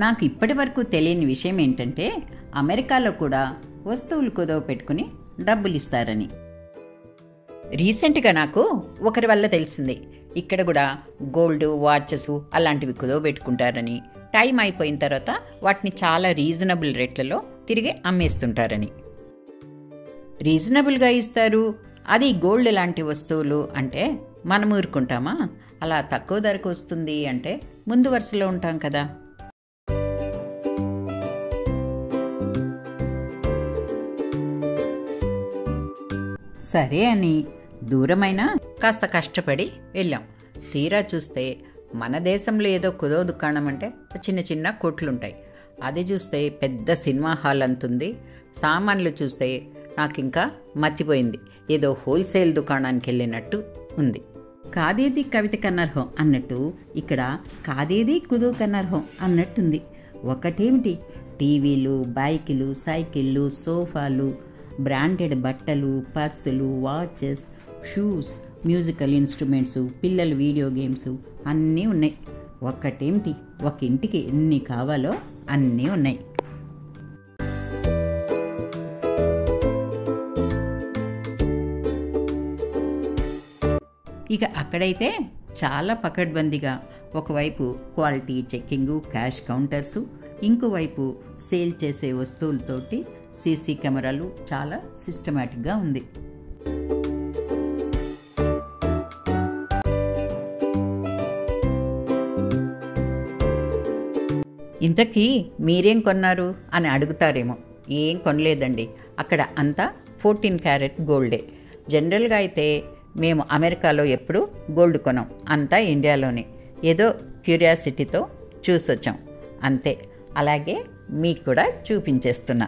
నాకు ఇప్పటి వరకు తెలియని విషయం ఏంటంటే అమెరికాలో కూడా వస్తువులు కుదవ పెట్టుకుని డబ్బులు ఇస్తారని. రీసెంట్గా నాకు ఒకరి వల్ల తెలిసింది, ఇక్కడ కూడా గోల్డ్, వాచెస్ అలాంటివి కుదవ పెట్టుకుంటారని, టైం అయిపోయిన తర్వాత వాటిని చాలా రీజనబుల్ రేట్లలో తిరిగి అమ్మేస్తుంటారని. రీజనబుల్గా ఇస్తారు, అది గోల్డ్ లాంటి వస్తువులు అంటే మనం ఊరుకుంటామా? అలా తక్కువ ధరకు వస్తుంది అంటే ముందు వరుసలో ఉంటాం కదా. సరే అని దూరమైనా కాస్త కష్టపడి వెళ్ళాం. తీరా చూస్తే మన దేశంలో ఏదో కుదో దుకాణం అంటే చిన్న చిన్న కొట్లుంటాయి, అది చూస్తే పెద్ద సినిమా హాల్ అంతుంది. సామాన్లు చూస్తే నాకు ఇంకా మర్చిపోయింది, ఏదో హోల్సేల్ దుకాణానికి వెళ్ళినట్టు ఉంది. కాదేది కవిత కన్నర్హం అన్నట్టు ఇక్కడ కాదేది కుదో కన్నర్హం అన్నట్టుంది. ఒకటేమిటి, టీవీలు, బైకులు, సైకిళ్ళు, సోఫాలు, బ్రాండెడ్ బట్టలు, పర్సులు, వాచెస్, షూస్, మ్యూజికల్ ఇన్స్ట్రుమెంట్స్, పిల్లల వీడియో గేమ్స్ అన్నీ ఉన్నాయి. ఒక్కటేమిటి, ఒక ఇంటికి ఎన్ని కావాలో అన్నీ ఉన్నాయి. ఇక అక్కడైతే చాలా పకడ్బందీగా ఒకవైపు క్వాలిటీ చెక్కింగు, క్యాష్ కౌంటర్సు, ఇంకోవైపు సేల్ చేసే వస్తువులతోటి సీసీ కెమెరాలు, చాలా సిస్టమేటిక్గా ఉంది. ఇంతకీ మీరేం కొన్నారు అని అడుగుతారేమో. ఏం కొనలేదండి, అక్కడ అంతా 14 క్యారెట్ గోల్డే. జనరల్గా అయితే మేము అమెరికాలో ఎప్పుడు గోల్డ్ కొనం, అంతా ఇండియాలోనే. ఏదో క్యూరియాసిటీతో చూసొచ్చాం అంతే. అలాగే మీకు కూడా చూపించేస్తున్నా.